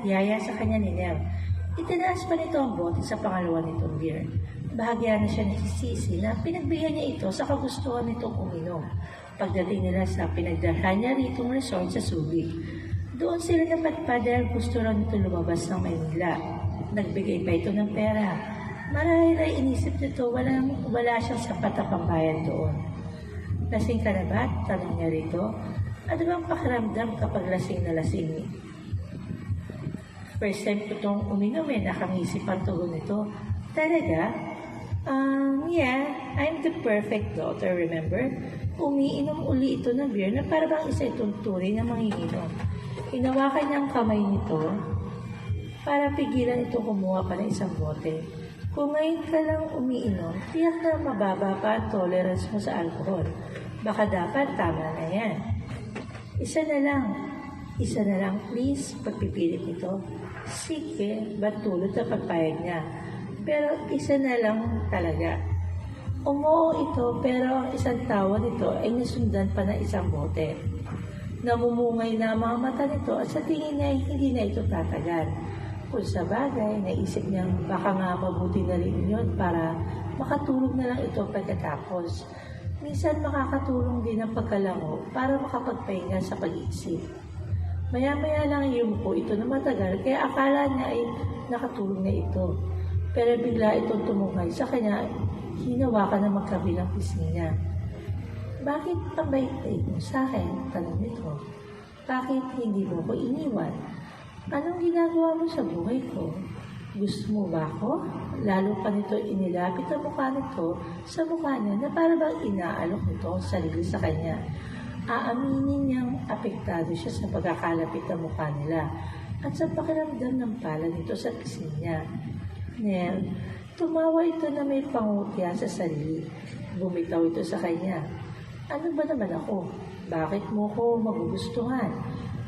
yaya sa kanya ni Nell. Itinaas pa nito ang bote sa pangalawa nitong beer. Bahagya na siya nagsisisi na pinagbigyan niya ito sa kagustuhan nitong uminom. Pagdating nila sa pinagdarhan niya ritong resort sa Subic. Doon sila napadpad dahil gusto raw nito lumabas ng Maynila. Nagbigay pa ito ng pera. Marahil ay inisip nito wala siyang sapat na pambayad doon. Lasing ka na ba? Tanong niya rito. Ano bang pakiramdam kapag lasing na lasing? First time ko itong uminom nakangisip ang tugon nito. Talaga? Yeah, I'm the perfect daughter, remember? Umiinom uli ito ng beer na para bang isa itong tunay na manginginom. Hinawakan niya ang kamay nito para pigilan ito kumuha pa ng isang bote. Kung ngayon ka lang umiinom, tiyak na mababa pa ang tolerance mo sa alcohol. Baka dapat tama na yan. Isa na lang please, pagpipilit ito. Sige, batulot na pagpayag niya. Pero isa na lang talaga. Umuo ito pero ang isang tawa nito ay nasundan pa ng isang bote. Namumungay na ang mga mata nito at sa tingin niya hindi na ito tatagal. Kung sa bagay, naisip niyang baka nga mabuti na rin yun para makatulog na lang ito pagkatapos. Minsan makakatulong din ang pagkalango para makapagpahinga sa pag-iisip. Maya-maya lang yumuko ito na matagal kaya akala niya ay nakatulog na ito. Pero bigla itong tumungay sa kanya, hinawakan ng magkabilang pisngi niya. Bakit ang bait-bait mo sa akin? Tanong nito. Bakit hindi mo ko iniwan? Anong ginagawa mo sa buhay ko? Gusto mo ba ako? Lalo pa nito inilapit ang mukha nito sa mukha niya na para bang inaalok nito ang sarili sa kanya. Aaminin niyang apektado siya sa pagkakalapit ng mukha nila at sa pakiramdam ng pala nito sa pisngi niya. Nell, tumawa ito na may pangutya sa sarili. Bumitaw ito sa kanya. Ano ba naman ako? Bakit mo ko magugustuhan?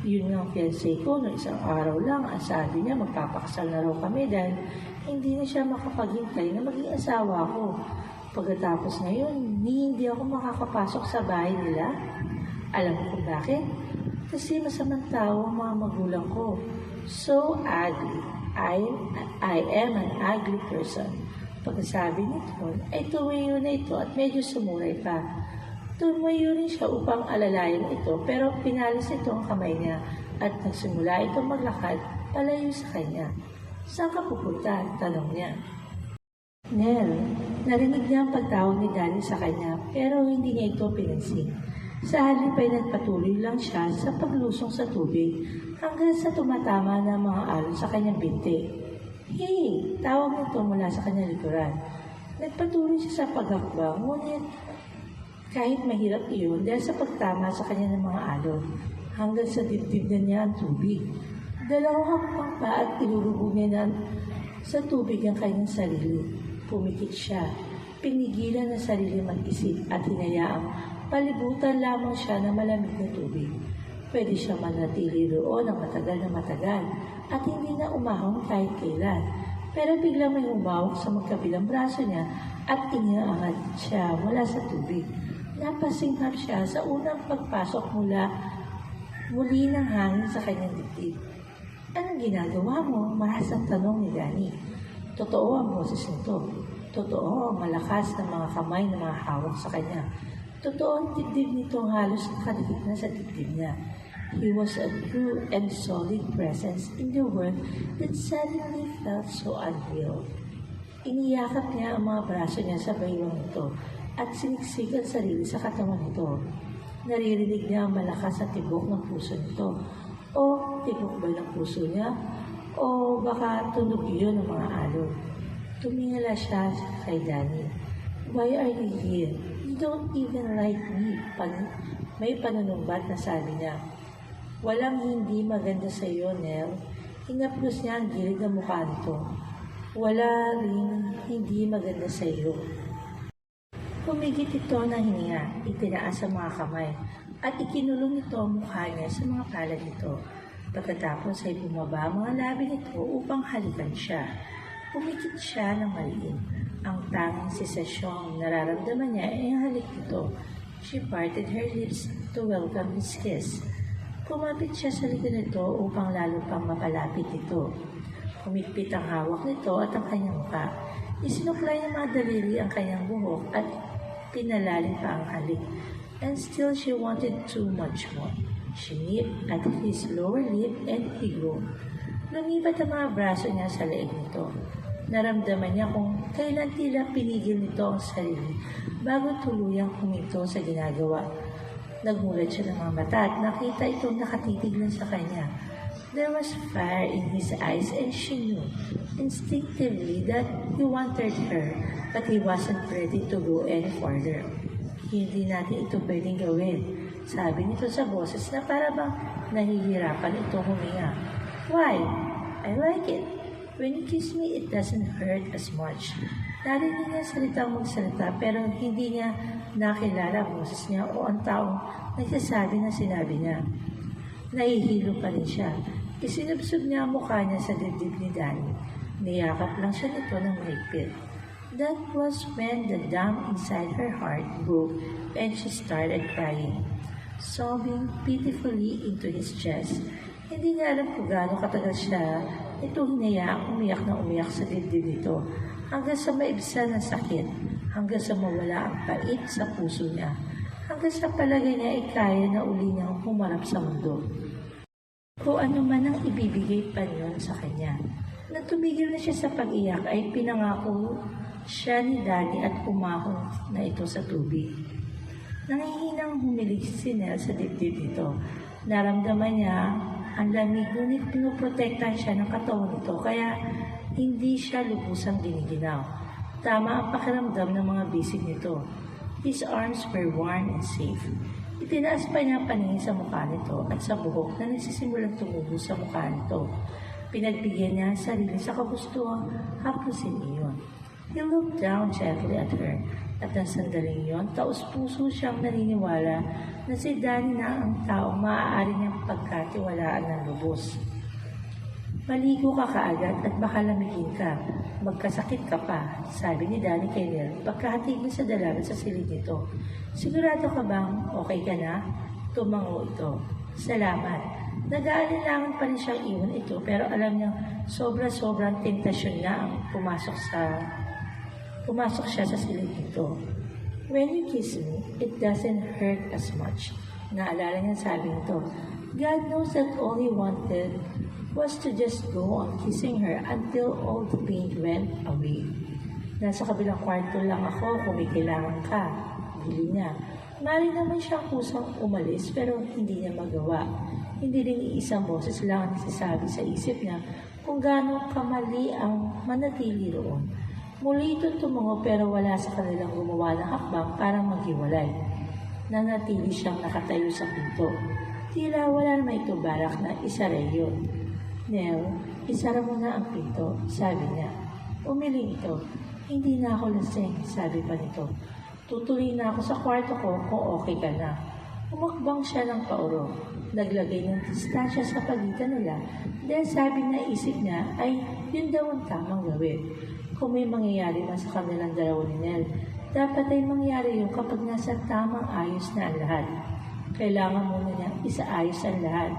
Yun nga ang fiancé ko, no isang araw lang, ang sabi niya magpapakasal na raw kami dahil hindi na siya makapaghintay na maging asawa ko. Pagkatapos ngayon, hindi ako makakapasok sa bahay nila. Alam mo kung bakit? Kasi masamang tao ang mga magulang ko. So ugly. I am an ugly person. Pagkasabi nito, ay tumayo na ito at medyo sumuray pa. Tumayo rin siya upang alalayan ito pero pinalis ito ang kamay niya at nagsimula itong maglakad palayo sa kanya. Saan ka pupunta? Tanong niya. Nell, narinig niya ang pagtawag ni Danny sa kanya pero hindi niya ito pinansin. Sa halip ay nagpatuloy lang siya sa paglusong sa tubig hanggang sa tumatama ng mga alon sa kanyang binti. Hey! Tawag nito mula sa kanyang likuran. Nagpatuloy siya sa paghakbang, ngunit kahit mahirap iyon dahil sa pagtama sa kanya ng mga alon, hanggang sa dibdib na niya ang tubig. Dalawang hakbang pa at ilulubog niya na sa tubig ang kanyang sarili. Pumikit siya. Pinigilan ang sarili mag-isip at hinayaang palibutan lamang siya ng malamig na tubig. Pwede siya manatili roon ng matagal at hindi na umahon kahit kailan. Pero biglang may humawak sa magkabilang braso niya at iniangat siya mula sa tubig. Napasinghap siya sa unang pagpasok muli ng hangin sa kanyang dibdib. Anong ginagawa mo? Marasang tanong ni Danny. Totoo ang boses nito. Totoo ang malakas ng mga kamay na mga hawak sa kanya. Totoo ang dibdib nitong halos nakadikit na sa dibdib niya. He was a true and solid presence in the world that suddenly felt so unreal. Iniyakap niya ang mga braso niya sa baywang ito at siniksik ang sarili sa katawan nito. Naririnig niya ang malakas na tibok ng puso nito. O tibok ba ng puso niya? O baka tunog yun ng mga alon. Tumingala siya kay Danny. Why are you here? You don't even like me. May panunumbat na sabi niya. Walang hindi maganda sa iyo, Nell. Hinaplos niya ang gilid ng mukha nito. Wala rin hindi maganda sa iyo. Humigit ito ng hininga, itinaas ang mga kamay, at ikinulong ito ang mukha niya sa mga palad nito. Pagkatapos ay bumaba ang mga labi nito upang halikan siya. Pumikit siya ng maliit. Ang tanging sensasyong nararamdaman niya ay ang halik nito. She parted her lips to welcome his kiss. Kumapit siya sa likod nito upang lalo pang mapalapit ito. Humigpit ang hawak nito at ang kanyang mukha. Isinuklay ng mga daliri ang kanyang buhok at pinalalim pa ang halik. And still she wanted too much more. She nipped at his lower lip and he groaned. Lumipat ang mga braso niya sa leeg nito. Naramdaman niya kung kailan tila pinigil nito ang sarili bago tuluyang huminto sa ginagawa. Nagmulat siya ng mga mata at nakita itong nakatitig lang sa kanya. There was fire in his eyes and she knew instinctively that he wanted her, but he wasn't ready to go any further. Hindi natin ito pwedeng gawin, sabi nito sa boses na para bang nahihirapan itong huminga. Why? I like it. When you kiss me, it doesn't hurt as much. Narinig niya salitang magsalita pero hindi niya nakilala ang boses niya o ang taong nagsasabi na sinabi niya. Nahihilo pa rin siya. Isinubsob niya ang mukha niya sa dibdib ni Danny. Niyakap lang siya nito ng mahigpit. That was when the dam inside her heart broke and she started crying, sobbing pitifully into his chest. Hindi niya alam kung gaano katagal siya ito hinayaang umiyak na umiyak sa dibdib nito hanggang sa maibsan ng sakit, hanggang sa mawala ang pait sa puso niya, hanggang sa palagay niya ay kaya na uli niyang humarap sa mundo. Kung ano man ang ibibigay pa niyon sa kanya. Nang tumigil na siya sa pag-iyak ay pinangako siya ni Danny at umahon na ito sa tubig. Nangihinang humilig si Nell sa dibdib nito. Naramdaman niya ang lamig, ngunit pinoprotektahan siya ng katawan nito kaya hindi siya lubusang giniginaw. Tama ang pakiramdam ng mga bisig nito. His arms were warm and safe. Itinaas pa niya ang paningin sa mukha nito at sa buhok na nagsisimulang tumubo sa mukha nito. Pinagbigyan niya ang sarili sa kagustuhang hapusin iyon. He looked down gently at her, at ang sandaling yon, taos-puso siyang naniniwala na si Danny na ang taong maaari niyang pagkatiwalaan ng lubos. Maligo ka kaagad at baka lamigin ka. Magkasakit ka pa, sabi ni Danny kay Nell pagkahatig niya sa dalaga sa silid nito. Sigurado ka bang okay ka na? Tumango ito. Salamat. Nag-aalinlangan pa rin siyang iwan ito pero alam niyang sobra-sobrang tentasyon na ang pumasok siya sa silid nito. When you kiss me, it doesn't hurt as much. Naalala niya sabi nito. God knows that all he wanted was to just go on kissing her until all the pain went away. Nasa kabilang kwarto lang ako kung may kailangan ka. Hili niya. Mali naman siyang kusang umalis pero hindi niya magawa. Hindi rin iisang boses lang ang nagsasabi sa isip niya kung gaano kamali ang manatili roon. Muli itong tumungo pero wala sa kanilang gumawa ng hakbang para maghiwalay. Nanatili siyang nakatayo sa pinto. Tila wala naman ito balak na isara yun. Nell, isara mo na ang pinto, sabi niya. Umiling ito. Hindi na ako lasing, sabi pa nito. Tutuloy na ako sa kwarto ko kung okay ka na. Umakbang siya ng pauro. Naglagay ng distansya sa pagitan nila dahil sabi na isip niya ay yun daw ang tamang gawin. Kung may mangyayari man sa kanilang dalawa ni Nell, dapat ay mangyari yun kapag nasa tamang ayos na ang lahat. Kailangan muna niya isaayos ang lahat.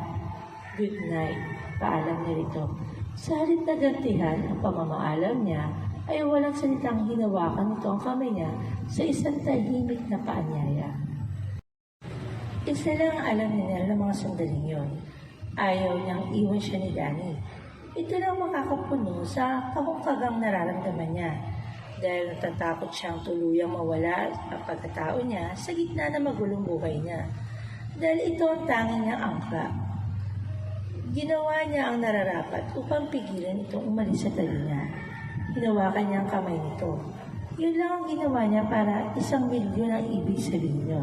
Good night, paalam niya rito. Sa halip na gantihan ang pamamaalam niya, ay walang salitang hinawakan nito ang kamay niya sa isang tahimik na paanyaya. Isa lang ang alam ni Nell ng mga sandaling yon. Ayaw niyang iwan siya ni Danny. Ito lang makakapuno sa kahungkagang nararamdaman niya dahil natatakot siyang tuluyang mawala ang pagkatao niya sa gitna ng magulong buhay niya. Dahil ito ang tanging niyang angkla. Ginawa niya ang nararapat upang pigilan itong umalis sa tabi niya. Hinawakan niya ang kamay nito. Yun lang ang ginawa niya para 1,000,000 ang ibig sabihin niya.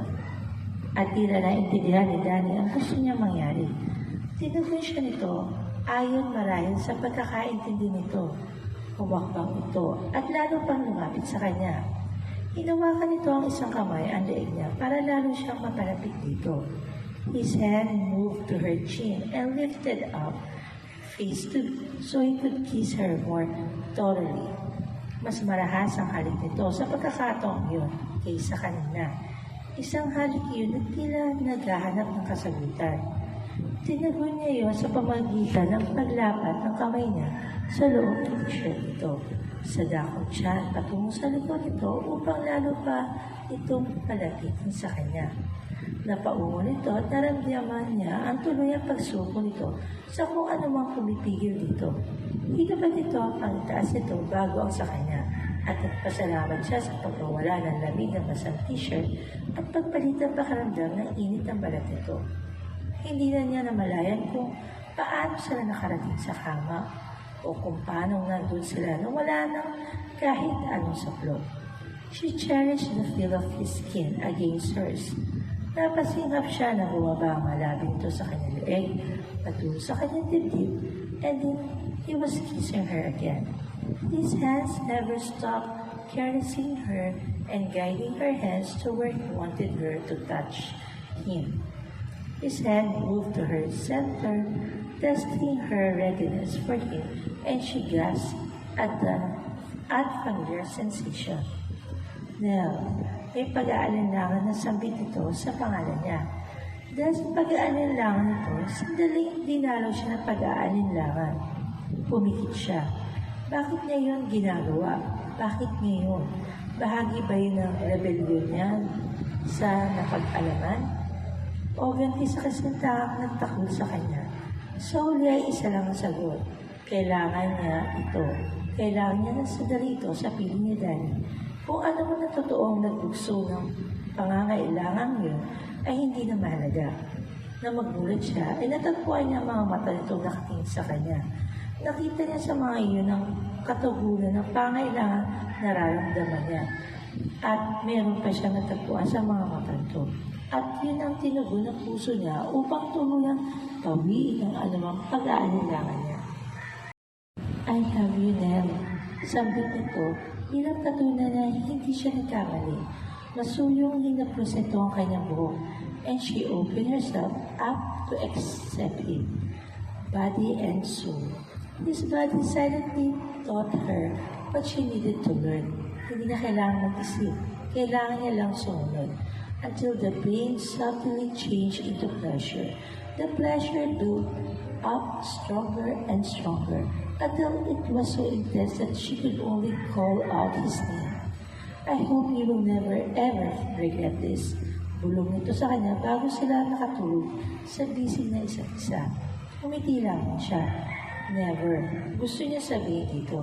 At tila naintindihan ni Danny ang gusto niya mangyari. Tinugon siya nito ayon marahil sa pagkakaintindi nito. Humakbang ito at lalo pang lumapit sa kanya. Hinawakan nito ang isang kamay ang leeg niya para lalo siyang mapalapit dito. His hand moved to her chin and lifted up face so he could kiss her more thoroughly. Mas marahas ang halik nito sa pagkakataong yun kaysa kanina. Isang halik yun na tila naghahanap ng kasagutan. Tinagon niya yon sa pamagitan ng paglapat ng kamay niya sa loob ng t-shirt nito. Sadakot siya patungo sa likod nito upang lalo pa itong palapitin sa kanya. Napaungo nito at naramdaman niya ang tuluyang pagsuko nito sa kung anumang pumipigil dito. Hinaban nito ang taas nito bago ang sa kanya at nagpasalamat siya sa pagkawala ng lamig ng basang t-shirt at pagpalit ng pakaramdam ng init ng balat nito. Hindi na niya namalayan kung paano sila nakarating sa kama o kung paano nandun sila nang wala ng kahit anong saplot. She cherished the feel of his skin against hers. Napasingap siya na bumaba ang malabi nito sa kanyang leeg, patungo sa kanyang dibdib, and then he was kissing her again. His hands never stopped caressing her and guiding her hands to where he wanted her to touch him. His hand moved to her center, testing her readiness for him, and she gasped at the unfamiliar sensation. Now, may pag-aalinlangan na sambit ito sa pangalan niya. Dahil sa pag-aalinlangan nito, sandaling dinalaw siya ng pag-aalinlangan. Pumikit siya. Bakit niya yun ginagawa? Bakit niya yun? Bahagi ba yun ng rebellion niya sa napag-alaman? O ganti sa kasintaang nagtakol sa kanya? Sa huli ay isa lang ang sagot. Kailangan niya ito. Kailangan niya ng sandali ito sa piling ni Danny. Kung ano man na totoong nagbugso ng pangangailangan yun, ay hindi na mahalaga. Na magmulat siya, ay natagpuan niya ang mga mata nitong nakatingin sa kanya. Nakita niya sa mga iyon ang katugunan ng pangailangan nararamdaman niya. At meron pa siya natagpuan sa mga mata nito. At yun ang tinugon ng puso niya upang tuluyang pawiin ang anumang pag-aalinlangan niya. I have you now. Sambit nito, bilang katunan na hindi siya nagkamali. Masuyong hinapros nito ang kanyang buhok, and she opened herself up to accept him, body and soul. His body silently taught her what she needed to learn. Hindi na kailangan mag-isip, kailangan niya lang sumunod. Until the pain subtly changed into pleasure. The pleasure built up stronger and stronger until it was so intense that she could only call out his name. I hope you will never ever regret this. Bulong nito sa kanya bago sila nakatulog sa bisig na isa't isa. Umiti lamang siya. Never. Gusto niya sabihin dito.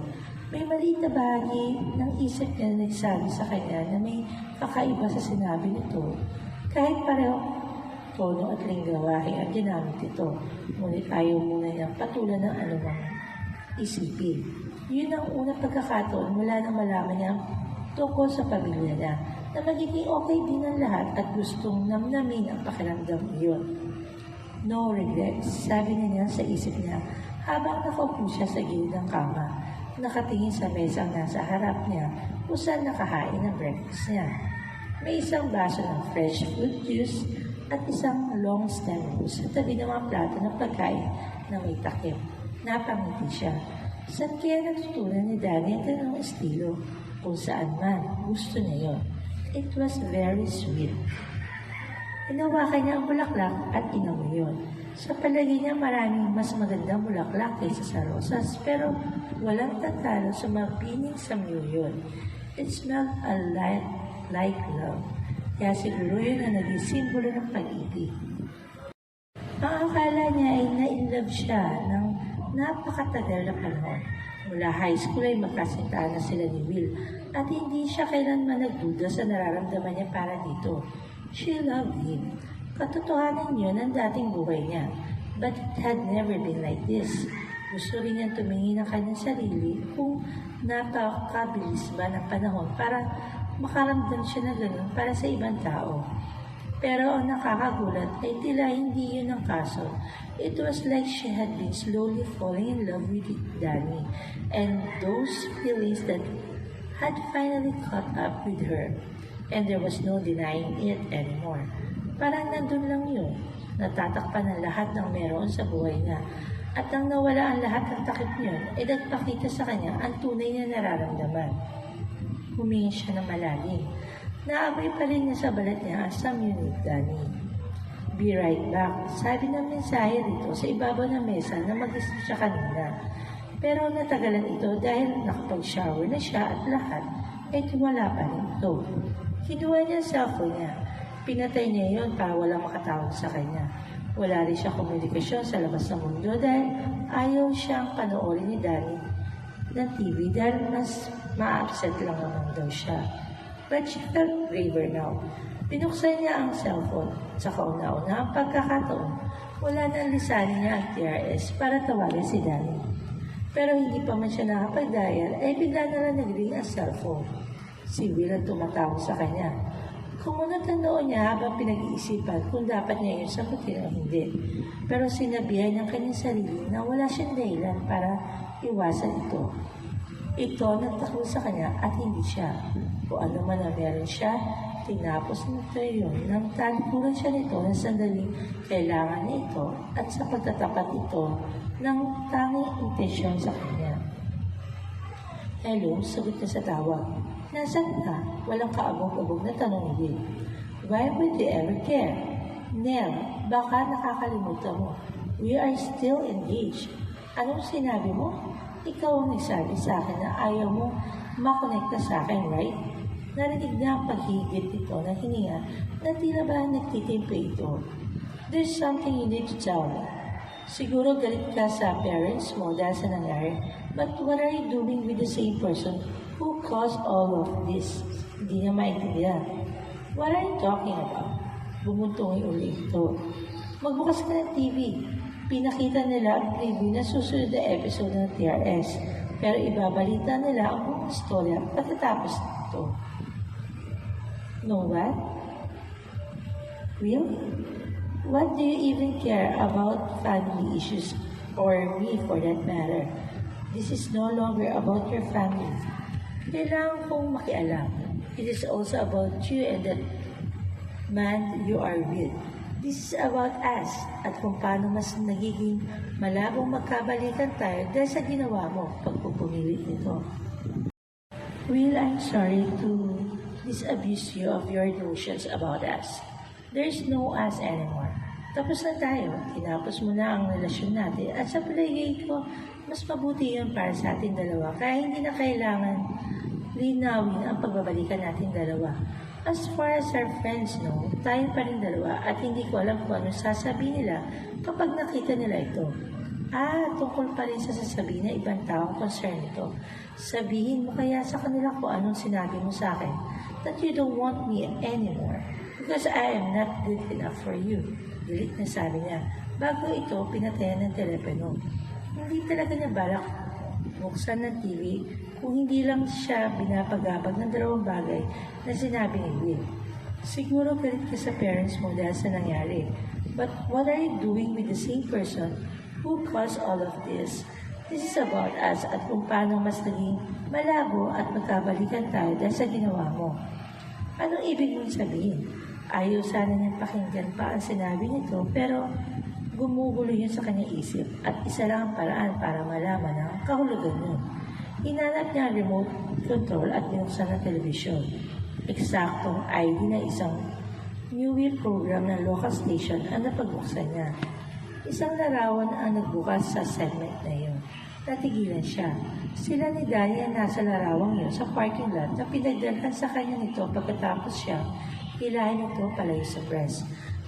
May maliit na bahagi ng isip niya na nagsabi sa kanya na may kakaiba sa sinabi nito. Kahit pareho tono at linggawahe ang ginamit ito, ngunit ayaw muna niyang patulan ng anumang isipin. Yun ang unang pagkakataon mula nang malaman niya tungkol sa pamilya niya, na magiging okay din ang lahat at gustong namnamin ang pakiramdam iyon. No regrets, sabi niya sa isip niya habang nakaupo siya sa gilid ng kama, nakatingin sa mesang nasa harap niya kung saan nakahain ang breakfast niya. May isang baso ng fresh fruit juice at isang long stem rose sa tabi ng mga plato ng pagkain na may takip. Napangiti siya. Saan kaya natutunan ni Danny ang ganong estilo? Kung saan man, gusto niya yon. It was very sweet. Hinawakan niya ang bulaklak at inamoy yun. Sa palagi niya maraming mas magandang bulaklak kaysa sa rosas, pero walang tatalo sa mapining samyo yun. It smelled a lot like love. Kaya siguro yun ang naging simbolo ng pag-ibig. Ang akala niya ay na-inlove siya ng napakatagal na panahon. Mula high school ay magkasintahan na sila ni Will at hindi siya kailanman nagduda sa nararamdaman niya para dito. She loved him. Katotohanan yun ang dating buhay niya. But it had never been like this. Gusto rin niyang tumingin ng kanyang sarili kung napakabilis ba ng panahon para makaramdam siya na gano'n para sa ibang tao. Pero ang nakakagulat ay tila hindi yun ang kaso. It was like she had been slowly falling in love with Danny, and those feelings that had finally caught up with her, and there was no denying it anymore. Parang nandun lang yun, natatakpan ang lahat ng meron sa buhay niya, at nang nawala ang lahat ng takip niyon, ay nagpakita sa kanya ang tunay na nararamdaman. Humingi siya ng malalim. Naamoy pa rin niya sa balat niya ang samyun ni Danny. Be right back. Sabi ng mensahe rito sa ibabaw ng mesa na mag-isip siya kanina. Pero natagalan ito dahil nakapag-shower na siya at lahat ay tumala pa rin ito. Kinuha niya ang cellphone niya. Pinatay niya yon para walang makatawag sa kanya. Wala rin siya komunikasyon sa labas ng mundo dahil ayaw siyang panoorin ni Danny ng TV dahil mas ma-upset lang naman daw siya. But she felt braver now. Pinuksan niya ang cellphone. Sa kauna-una ang pagkakataon, wala nang lisanin niya ang TRS para tawagan si Danny. Pero hindi pa man siya nakapag-dial, ay bigla na lang nag-ring ang cellphone. Si Will ang tumatawag sa kanya. Kumunot ang noo niya habang pinag-iisipan kung dapat niya yung sagutin o hindi. Pero sinabihan niya kanyang sarili na wala siyang dahilan para iwasan ito. Ito nagtakbo sa kanya at hindi siya. Kung ano man ang meron siya, tinapos nito yun nang talikuran siya nito na sandaling kailangan niya ito at sa pagtatapat ito ng tanging intensyon sa kanya. Hello, sagot niya sa tawag. Nasaan ka? Walang kaabog-abog na tanong ni Will. Why would you ever care? Nell, baka nakakalimutan mo. We are still engaged. Anong sinabi mo? Ikaw ang nagsabi sa akin na ayaw mo makonekta sa akin, right? Narinig na ang paghigit nito na hininga na tila ba nagtitimpe ito. There's something you need to tell me. Siguro galit ka sa parents mo dahil sa nangyari, but what are you doing with the same person who caused all of this? Hindi niya maintindihan. What are you talking about? Bumuntong uli ito. Magbukas ka ng TV. Pinakita nila ang preview na susunod na episode ng TRS. Pero ibabalita nila ang buong istorya pagkatapos nito. Know what? Really? What do you even care about family issues or me for that matter? This is no longer about your family. Kailangan kong makialam. It is also about you and that man you are with. This is about us at kung paano mas nagiging malabong magkabalikan tayo dahil sa ginawa mo pagpupumilit nito. Will, I'm sorry to disabuse you of your notions about us. There's no us anymore. Tapos na tayo. Tinapos mo na ang relasyon natin. At sa palagay ko, mas mabuti yun para sa ating dalawa. Kaya hindi na kailangan linawin ang pagbabalikan natin dalawa. As far as our friends know, tayo pa rin dalawa at hindi ko alam kung ano sasabihin nila kapag nakita nila ito. Tungkol pa rin sa sasabihin na ibang taong concern ito. Sabihin mo kaya sa kanila kung anong sinabi mo sa akin that you don't want me anymore. Because I am not good enough for you. Galit na sabi niya. Bago ito, pinatayan ng telepono. Hindi talaga niya balak buksan ng TV kung hindi lang siya binapagabag ng dalawang bagay na sinabi ni Will. Siguro galit ka sa parents mo dahil sa nangyari. But what are you doing with the same person who caused all of this? This is about us at kung paano mas naging malabo at magkabalikan tayo dahil sa ginawa mo. Anong ibig mong sabihin? Ayaw sana niyang pakinggan pa ang sinabi nito pero gumugulo yun sa kanyang isip at isa lang ang paraan para malaman ang kahulugan yun. Hinanap niya ang remote control at binuksan ang telebisyon. Eksaktong ID na isang New Wheel program ng local station ang napagbuksan niya. Isang larawan ang nagbukas sa segment na yun. Natigilan siya. Sila ni Danny ang nasa larawang yun sa parking lot na pinagdalhan sa kanya nito pagkatapos siya hilahin ito palayo sa press.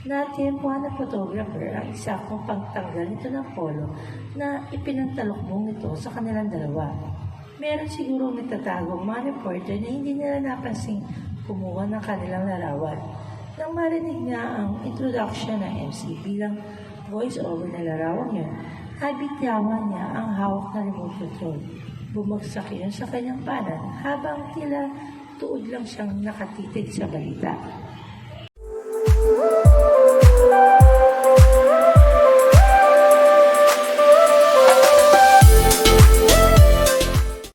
Natempuhan ng photographer ang isaktong pagtanggal nito ng polo na ipinantalokbong nito sa kanilang dalawa. Meron siguro nagtatagong mga reporter na hindi nila napansing kumuha ng kanilang larawan. Nang marinig niya ang introduction ng MC bilang voice-over na larawang yun, nabitiyawan niya ang hawak na remote control. Bumagsak yun sa kanyang panan habang tila tuod lang siyang nakatitig sa balita.